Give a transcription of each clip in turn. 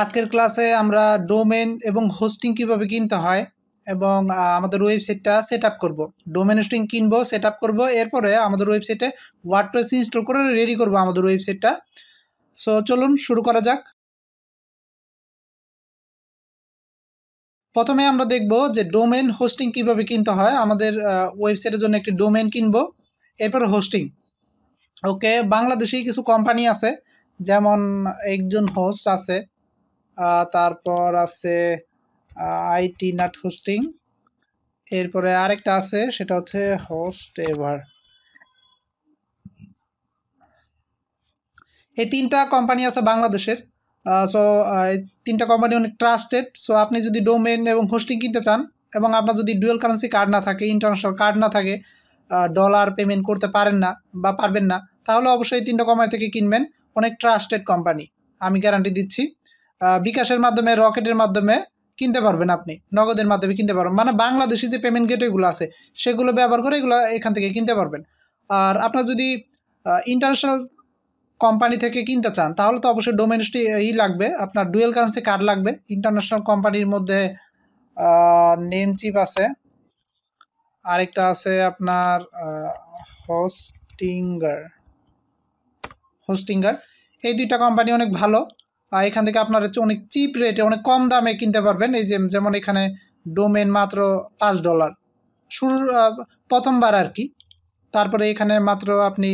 আজকের ক্লাসে আমরা ডোমেন এবং হোস্টিং কিভাবে কিনতে হয় এবং আমাদের ওয়েবসাইটটা সেট আপ করবো। ডোমেন হোস্টিং কিনবো, সেট আপ করবো, এরপরে আমাদের ওয়েবসাইটে ওয়ার্ডপ্রেস ইনস্টল করে রেডি করবো আমাদের ওয়েবসাইটটা। সো চলুন শুরু করা যাক। প্রথমে আমরা দেখব যে ডোমেন হোস্টিং কিভাবে কিনতে হয়। আমাদের ওয়েবসাইটের জন্য একটি ডোমেন কিনবো, এরপরে হোস্টিং। ওকে, বাংলাদেশেই কিছু কোম্পানি আছে, যেমন একজন হোস্ট আছে, তারপর আছে আইটি নাট হোস্টিং, এরপরে আরেকটা আছে সেটা হচ্ছে হোস্ট এভার। এই তিনটা কোম্পানি আছে বাংলাদেশের। সো এই তিনটা কোম্পানি অনেক ট্রাস্টেড। সো আপনি যদি ডোমেন এবং হোস্টিং কিনতে চান এবং আপনার যদি ডুয়াল কারেন্সি কার্ড না থাকে, ইন্টারন্যাশনাল কার্ড না থাকে, ডলার পেমেন্ট করতে পারেন না বা পারবেন না, তাহলে অবশ্যই তিনটা কোম্পানি থেকে কিনবেন। অনেক ট্রাস্টেড কোম্পানি, আমি গ্যারান্টি দিচ্ছি। বিকাশের মাধ্যমে, রকেটের মাধ্যমে কিনতে পারবেন, আপনি নগদের মাধ্যমে কিনতে পারবেন, মানে বাংলাদেশি যে পেমেন্ট গেটওয়েগুলো আছে সেগুলো ব্যবহার করে এগুলো এখান থেকে কিনতে পারবেন। আর আপনার যদি ইন্টারন্যাশনাল কোম্পানি থেকে কিনতে চান তাহলে তো অবশ্যই ডোমেনটি লাগবে, আপনার ডুয়েল কারেন্সি কার্ড লাগবে। ইন্টারন্যাশনাল কোম্পানির মধ্যে নেমচিপ আছে, আরেকটা আছে আপনার হোস্টিঙ্গার। এই দুইটা কোম্পানি অনেক ভালো। এখান থেকে আপনার হচ্ছে অনেক চিপ রেটে, অনেক কম দামে কিনতে পারবেন। এই যেমন এখানে ডোমেন মাত্র $5 শুরুর প্রথমবার আর কি। তারপরে এখানে মাত্র আপনি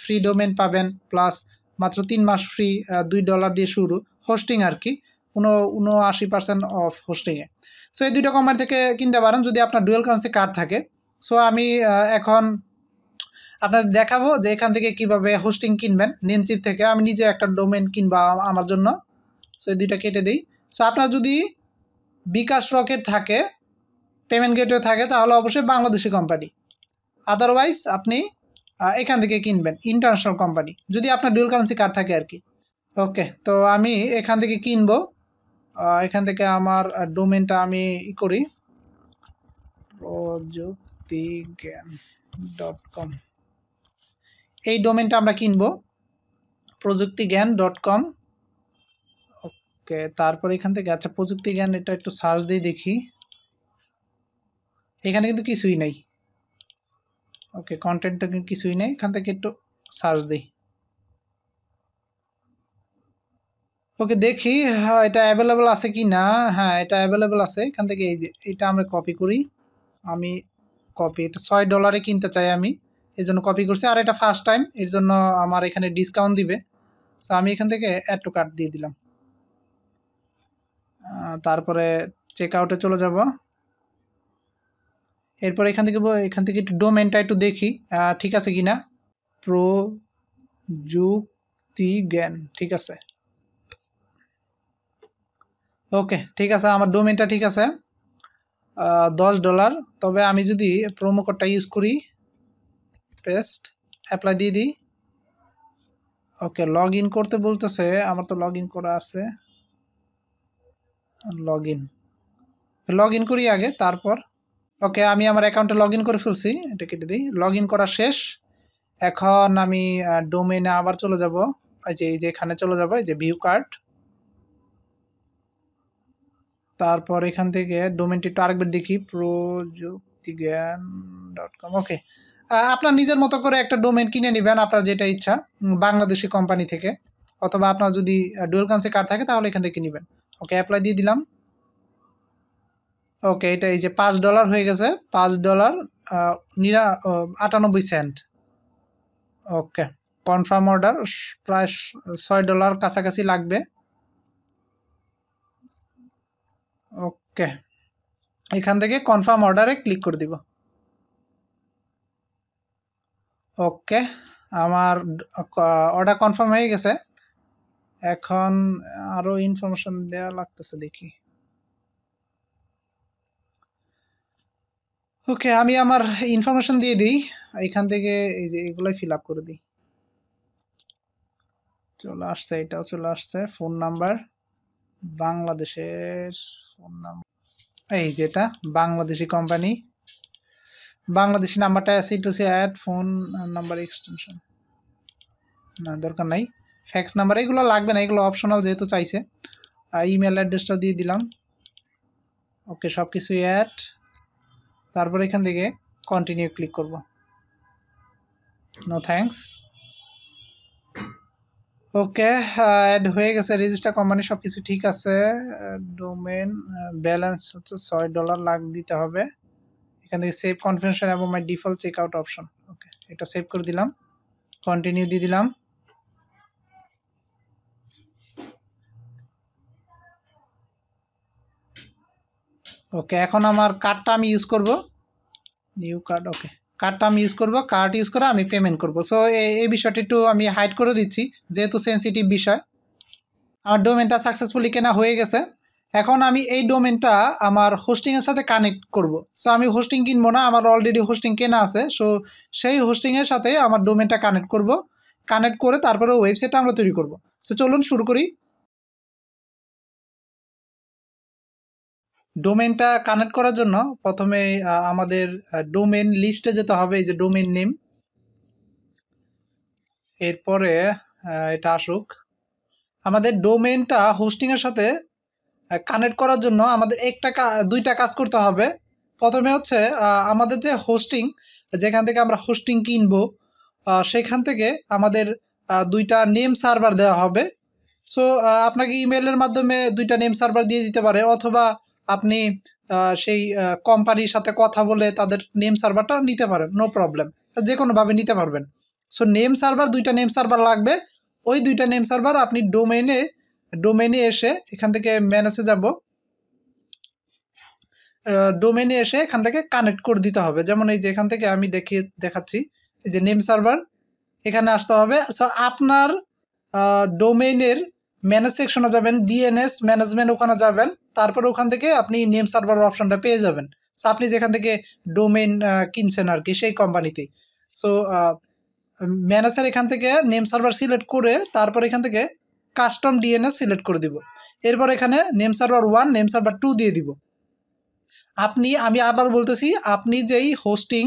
ফ্রি ডোমেন পাবেন, প্লাস মাত্র 3 মাস ফ্রি, $2 দিয়ে শুরু হোস্টিং আর কি, 79% অফ হোস্টিংয়ে। সো এই দুইটা কোম্পানি থেকে কিনতে পারেন যদি আপনার ডুয়াল কারেন্সি কার্ড থাকে। সো আমি এখন আপনাদের দেখাবো যে এখান থেকে কিভাবে হোস্টিং কিনবেন। নেমচিপ থেকে আমি নিজে একটা ডোমেন কিনবো আমার জন্য। সো এই দুইটা কেটে দিই। সো আপনার যদি বিকাশ রকেট থাকে, পেমেন্ট গেটওয়ে থাকে, তাহলে অবশ্যই বাংলাদেশি কোম্পানি। আদারওয়াইজ আপনি এখান থেকে কিনবেন ইন্টারন্যাশনাল কোম্পানি, যদি আপনার ডুয়াল কারেন্সি কার্ড থাকে আর কি। ওকে, তো আমি এখান থেকে কিনবো। এখান থেকে আমার ডোমেনটা আমি করি প্রযুক্তিজ্ঞান.com। এই ডোমেনটা আমরা কিনবো প্রযুক্তিজ্ঞান.com। ওকে, তারপর এখান থেকে আচ্ছা প্রযুক্তিজ্ঞান এটা একটু সার্চ দিয়ে দেখি। এখানে কিন্তু কিছুই নেই। ওকে, কন্টেন্টটা কিছুই নেই, এখান থেকে একটু সার্চ দিই। ওকে, দেখি হ্যাঁ এটা অ্যাভেলেবল আছে কি না। হ্যাঁ, এটা অ্যাভেলেবল আছে। এখান থেকে এই যে এটা আমরা কপি করি। আমি কপি, এটা $6 কিনতে চাই আমি, এই জন্য কপি করছি। আর এটা ফার্স্ট টাইম, এর জন্য আমার এখানে ডিসকাউন্ট দিবে। সো আমি এখান থেকে অ্যাড টু কার্ট দিয়ে দিলাম। তারপরে চেক আউটে চলে যাব। এরপর এখান থেকে একটু ডোমেনটা একটু দেখি ঠিক আছে কি না। প্রযুক্তিজ্ঞান, ঠিক আছে। ওকে, ঠিক আছে, আমার ডোমেনটা ঠিক আছে, $10। তবে আমি যদি প্রোমো কোডটা ইউজ করি, পেস্ট, অ্যাপ্লাই দিয়ে দিই। ওকে, লগ ইন করতে বলতেছে, আমার তো লগ ইন করা আছে। লগ ইন করি আগে, তারপর। ওকে, আমি আমার অ্যাকাউন্টে লগ ইন করে ফেলছি, এটা কেটে দিই। লগ ইন করা শেষ। এখন আমি ডোমেনে আবার চলে যাব। এই যে এখানে চলে যাব, এই যে ভিউ কার্ড। তারপর এখান থেকে ডোমেনটি একটু আরেকবার দেখি, প্রযুক্তিজ্ঞান.com। ওকে, আপনার নিজের মতো করে একটা ডোমেন কিনে নেবেন, আপনার যেটা ইচ্ছা, বাংলাদেশি কোম্পানি থেকে, অথবা আপনার যদি ডুয়াল কারেন্সি কার্ড থাকে তাহলে এখান থেকে নেবেন। ওকে, অ্যাপ্লাই দিয়ে দিলাম। ওকে, এটা এই যে $5 হয়ে গেছে, $5.98। ওকে, কনফার্ম অর্ডার, প্রায় $6 কাছাকাছি লাগবে। ওকে, এখান থেকে কনফার্ম অর্ডারে ক্লিক করে দিব। ওকে, আমার অর্ডার কনফার্ম হয়ে গেছে। এখন আরও ইনফরমেশন দেওয়া লাগতেছে, দেখি। ওকে, আমি আমার ইনফরমেশন দিয়ে দিই এখান থেকে, এই যে এগুলোই ফিল আপ করে দিই। চলে আসছে, এটাও চলে আসছে। ফোন নাম্বার, বাংলাদেশের ফোন নাম্বার, এই যেটা বাংলাদেশি কোম্পানি, বাংলাদেশি নাম্বারটা আছে। To see add phone number extension, না দরকার নাই। ফ্যাক্স নাম্বার এগুলো লাগবে না, এগুলো অপশনাল যেহেতু চাইছে। ইমেল অ্যাড্রেসটা দিয়ে দিলাম। ওকে, সব কিছু অ্যাড, তারপর এখান থেকে কন্টিনিউ ক্লিক করব। No thanks. ওকে, অ্যাড হয়ে গেছে, রেজিস্টার কোম্পানি সব কিছু ঠিক আছে। ডোমেন ব্যালেন্স হচ্ছে $6 লাখ দিতে হবে। এখান থেকে সেভ কনফিগারেশন এবং মাই ডিফল্ট চেক আউট অপশন। ওকে, এটা সেভ করে দিলাম, কন্টিনিউ দিয়ে দিলাম। ওকে, এখন আমার কার্ডটা আমি ইউজ করব, নিউ কার্ড। ওকে, কার্ডটা আমি ইউজ করব, কার্ড ইউজ করে আমি পেমেন্ট করব। সো এই বিষয়টি একটু আমি হাইড করে দিচ্ছি যেহেতু সেন্সিটিভ বিষয়। আমার ডোমেনটা সাকসেসফুলি কেনা হয়ে গেছে। এখন আমি এই ডোমেনটা আমার হোস্টিংয়ের সাথে কানেক্ট করব। সো আমি হোস্টিং কিনবো না, আমার অলরেডি হোস্টিং কেনা আছে। সো সেই হোস্টিংয়ের সাথে আমার ডোমেনটা কানেক্ট করব, কানেক্ট করে তারপরে ওয়েবসাইটটা আমরা তৈরি করব। সো চলুন শুরু করি। ডোমেনটা কানেক্ট করার জন্য প্রথমে আমাদের ডোমেন লিস্টে যেতে হবে, এই যে ডোমেন নেম। এরপরে এটা আসুক। আমাদের ডোমেনটা হোস্টিংয়ের সাথে কানেক্ট করার জন্য আমাদের দুইটা কাজ করতে হবে। প্রথমে হচ্ছে আমাদের যে হোস্টিং, যেখান থেকে আমরা হোস্টিং কিনবো, সেখান থেকে আমাদের দুইটা নেম সার্ভার দেওয়া হবে। সো আপনাকে ইমেলের মাধ্যমে দুইটা নেম সার্ভার দিয়ে দিতে পারে, অথবা আপনি সেই কোম্পানির সাথে কথা বলে তাদের নেম সার্ভারটা নিতে পারেন, নো প্রবলেম, যে কোনোভাবে নিতে পারবেন। সো দুইটা নেম সার্ভার লাগবে। ওই দুইটা নেম সার্ভার আপনি ডোমেনে এসে এখান থেকে ম্যানেজে যাব, ডোমেনে এসে এখান থেকে কানেক্ট করে দিতে হবে। যেমন এই যে এখান থেকে আমি দেখাচ্ছি, এই যে নেম সার্ভার, এখানে আসতে হবে। সো আপনার ডোমেইনের ম্যানেজ সেকশনে যাবেন, ডিএনএস ম্যানেজমেন্ট, ওখানে যাবেন, তারপরে ওখান থেকে আপনি নেম সার্ভার অপশনটা পেয়ে যাবেন। সো আপনি যেখান থেকে ডোমেইন কিনছেন আর কি, সেই কোম্পানিতেই। সো ম্যানেজার এখান থেকে নেম সার্ভার সিলেক্ট করে তারপর এখান থেকে কাস্টম ডিএনএস সিলেক্ট করে দিব। এরপর এখানে নেম সার্ভার 1, নেম সার্ভার 2 দিয়ে দিব। আমি আবার বলতেছি, আপনি যেই হোস্টিং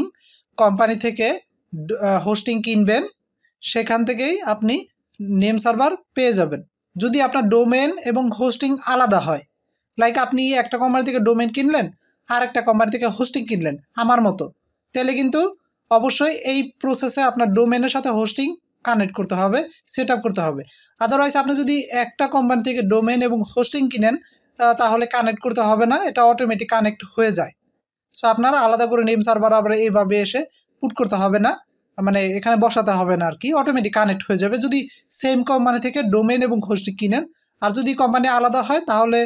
কোম্পানি থেকে হোস্টিং কিনবেন সেখান থেকেই আপনি নেম সার্ভার পেয়ে যাবেন। যদি আপনার ডোমেন এবং হোস্টিং আলাদা হয়, লাইক আপনি একটা কোম্পানি থেকে ডোমেন কিনলেন আর একটা কোম্পানি থেকে হোস্টিং কিনলেন আমার মতো, তাহলে কিন্তু অবশ্যই এই প্রসেসে আপনার ডোমেনের সাথে হোস্টিং কানেক্ট করতে হবে, সেট আপ করতে হবে। আদারওয়াইজ আপনি যদি একটা কোম্পানি থেকে ডোমেন এবং হোস্টিং কিনেন তাহলে কানেক্ট করতে হবে না, এটা অটোমেটিক কানেক্ট হয়ে যায়। সো আপনারা আলাদা করে নেম সার্ভার আবার এইভাবে এসে পুট করতে হবে না, মানে এখানে বসাতে হবে না আর কি, অটোমেটিক কানেক্ট হয়ে যাবে যদি সেম কোম্পানি থেকে ডোমেন এবং হোস্টিং কিনেন। আর যদি কোম্পানি আলাদা হয় তাহলে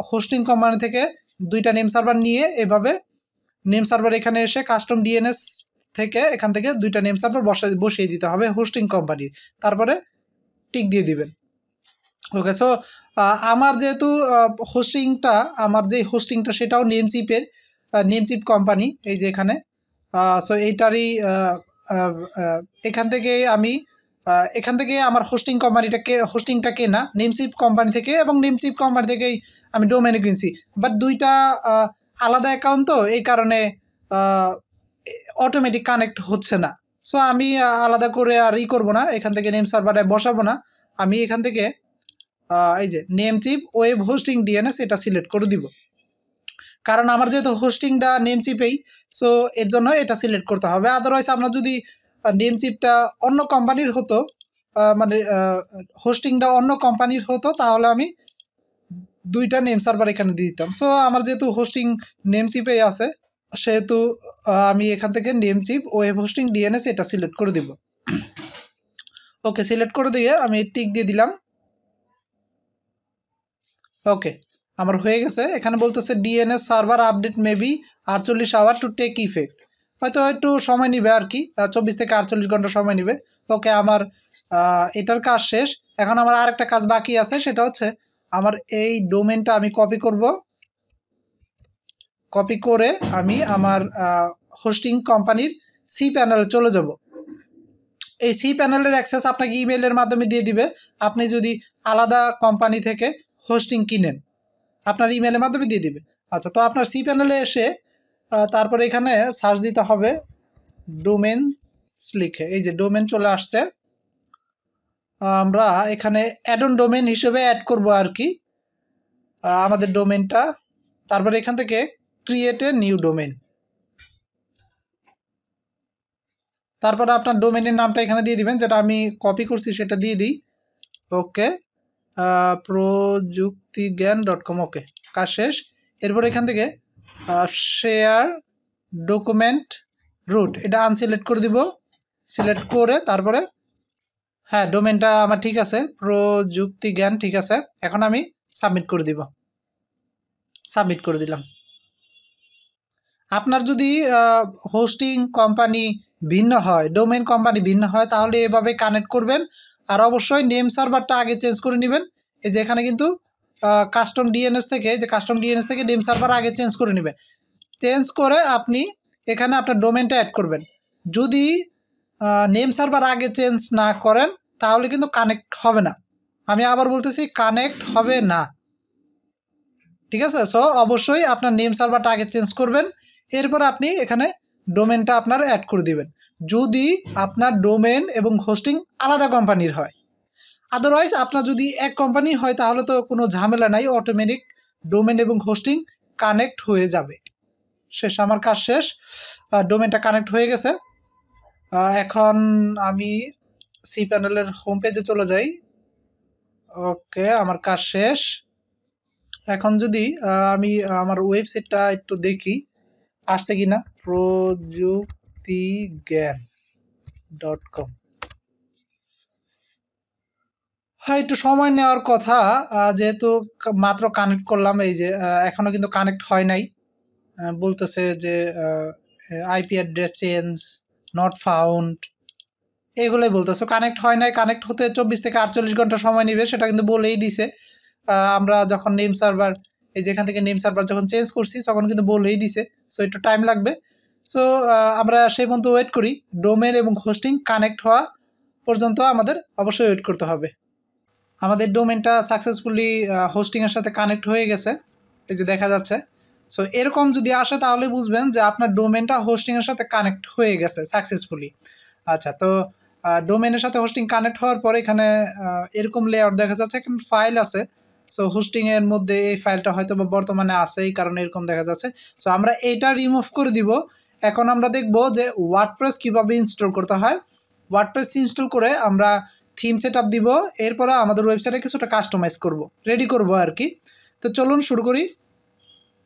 হোস্টিং কোম্পানি থেকে দুইটা নেম সার্ভার নিয়ে এভাবে নেম সার্ভার এখানে এসে কাস্টম ডিএনএস থেকে এখান থেকে দুইটা নেম সার্ভার বসিয়ে দিতে হবে হোস্টিং কোম্পানির, তারপরে টিক দিয়ে দিবেন। ওকে, সো আমার যেহেতু আমার যে হোস্টিংটা সেটাও নেমচিপ কোম্পানি, এই যে এখানে। সো এইটারই এখান থেকে আমার হোস্টিংটা কেনা নেমচিপ কোম্পানি থেকে, এবং নেমচিপ কোম্পানি থেকেই আমি ডোমেনে কিনছি। বাট দুইটা আলাদা অ্যাকাউন্ট, তো এই কারণে অটোমেটিক কানেক্ট হচ্ছে না। সো আমি আলাদা করে আর করবো না, এখান থেকে নেম সার্ভারে বসাবো না। আমি এখান থেকে এই যে নেমচিপ ওয়েব হোস্টিং ডিএনএস এটা সিলেক্ট করে দিব, কারণ আমার যেহেতু হোস্টিংটা নেমচিপেই, সো এর জন্য এটা সিলেক্ট করতে হবে। আদারওয়াইজ আপনার যদি নেমচিপটা অন্য কোম্পানির হতো, মানে হোস্টিংটা অন্য কোম্পানির হতো, তাহলে আমি দুইটা নেম সার্ভার এখানে দিয়ে দিতাম। সো আমার যেহেতু হোস্টিং নেমচিপেই আছে, সেহেতু আমি এখান থেকে নেমচিপ ওয়েব হোস্টিং ডিএনএস এটা সিলেক্ট করে দিব। ওকে, সিলেক্ট করে দিয়ে আমি টিক দিয়ে দিলাম। ওকে, আমার হয়ে গেছে। এখানে বলতেছে DNS server update maybe 48 hour to take effect, হয়তো একটু সময় নিবে আর কি, 24 থেকে 48 ঘন্টা সময় নিবে। ওকে, আমার এটার কাজ শেষ। এখন আমার আরেকটা কাজ বাকি আছে, সেটা হচ্ছে আমার এই ডোমেনটা আমি কপি করব। কপি করে আমি আমার হোস্টিং কোম্পানির সি প্যানেলে চলে যাব। এই সি প্যানেলের অ্যাক্সেস আপনাকে ইমেলের মাধ্যমে দিয়ে দিবে, আপনি যদি আলাদা কোম্পানি থেকে হোস্টিং কিনেন আপনার ইমেলের মাধ্যমে দিয়ে দিবে। আচ্ছা, তো আপনার সি প্যানেলে এসে তারপরে এখানে সার্চ দিতে হবে ডোমেন লিখে, এই যে ডোমেন চলে আসছে। আমরা এখানে অ্যাড অন ডোমেন হিসেবে অ্যাড করব আর কি। আমাদের ডোমেনটা, তারপরে এখান থেকে ক্রিয়েট এ নিউ ডোমেন, তারপরে আপনার ডোমেনের নামটা এখানে দিয়ে দিবেন, যেটা আমি কপি করছি সেটা দিয়ে দিই। ওকে, projuktigan.com। ওকে, কাজ শেষ। এরপর এখান থেকে শেয়ার ডকুমেন্ট রুট এটা আনসিলেক্ট করে দিব, সিলেক্ট করে তারপরে হ্যাঁ ডোমেনটা আমার ঠিক আছে, প্রযুক্তিজ্ঞান ঠিক আছে। এখন আমি সাবমিট করে দিব, সাবমিট করে দিলাম। আপনার যদি হোস্টিং কোম্পানি ভিন্ন হয়, ডোমেন কোম্পানি ভিন্ন হয়, তাহলে এভাবে কানেক্ট করবেন। আর অবশ্যই নেম সার্ভারটা আগে চেঞ্জ করে নেবেন। এই যে এখানে কিন্তু কাস্টম ডিএনএস থেকে, যে কাস্টম ডিএনএস থেকে নেম সার্ভার আগে চেঞ্জ করে নেবেন। চেঞ্জ করে আপনি এখানে আপনার ডোমেনটা অ্যাড করবেন। যদি নেম সার্ভার আগে চেঞ্জ না করেন তাহলে কিন্তু কানেক্ট হবে না। আমি আবার বলতেছি, কানেক্ট হবে না, ঠিক আছে। সো অবশ্যই আপনার নেম সার্ভারটা আগে চেঞ্জ করবেন, এরপর আপনি এখানে ডোমেনটা আপনার অ্যাড করে দিবেন। যদি আপনার ডোমেন এবং হোস্টিং আলাদা কোম্পানির হয়, আদারওয়াইজ আপনার যদি এক কোম্পানি হয় তাহলে তো কোনো ঝামেলা নাই, অটোমেটিক ডোমেন এবং হোস্টিং কানেক্ট হয়ে যাবে। শেষ, আমার কাজ শেষ, ডোমেনটা কানেক্ট হয়ে গেছে। এখন আমি cPanel-এর হোম পেজে চলে যাই। ওকে, আমার কাজ শেষ। এখন যদি আমি আমার ওয়েবসাইটটা একটু দেখি আসছে কিনা, projuktigan.com। হ্যাঁ, একটু সময় নেওয়ার কথা, যেহেতু মাত্র কানেক্ট করলাম, এই যে এখনো কিন্তু কানেক্ট হয় নাই, বলতেছে যে IP address change not found, এগুলোই বলতেছে, কানেক্ট হয় নাই। কানেক্ট হতে 24 থেকে 48 ঘন্টা সময় নেবে, সেটা কিন্তু বলেই দিছে। আমরা যখন নেম সার্ভার, এই যেখান থেকে নেম সার্ভার যখন চেঞ্জ করছি তখন কিন্তু বলেই দিছে, সো একটু টাইম লাগবে। সো আমরা সেই পর্যন্ত ওয়েট করি, ডোমেন এবং হোস্টিং কানেক্ট হওয়া পর্যন্ত আমাদের অবশ্যই ওয়েট করতে হবে। আমাদের ডোমেনটা সাকসেসফুলি হোস্টিংয়ের সাথে কানেক্ট হয়ে গেছে, এই যে দেখা যাচ্ছে। সো এরকম যদি আসে তাহলে বুঝবেন যে আপনার ডোমেনটা হোস্টিংয়ের সাথে কানেক্ট হয়ে গেছে সাকসেসফুলি। আচ্ছা, তো ডোমেনের সাথে হোস্টিং কানেক্ট হওয়ার পর এখানে এরকম লেআউট দেখা যাচ্ছে, এখানে ফাইল আছে। সো হোস্টিংয়ের মধ্যে এই ফাইলটা হয়তো বা বর্তমানে আছে, এই কারণে এরকম দেখা যাচ্ছে। সো আমরা এটা রিমুভ করে দিব। এখন আমরা দেখব যে ওয়ার্ডপ্রেস কীভাবে ইনস্টল করতে হয়। ওয়ার্ডপ্রেস ইনস্টল করে আমরা থিম সেট আপ দিব, এরপরে আমাদের ওয়েবসাইটে কিছুটা কাস্টমাইজ করব, রেডি করব আর কি। তো চলুন শুরু করি।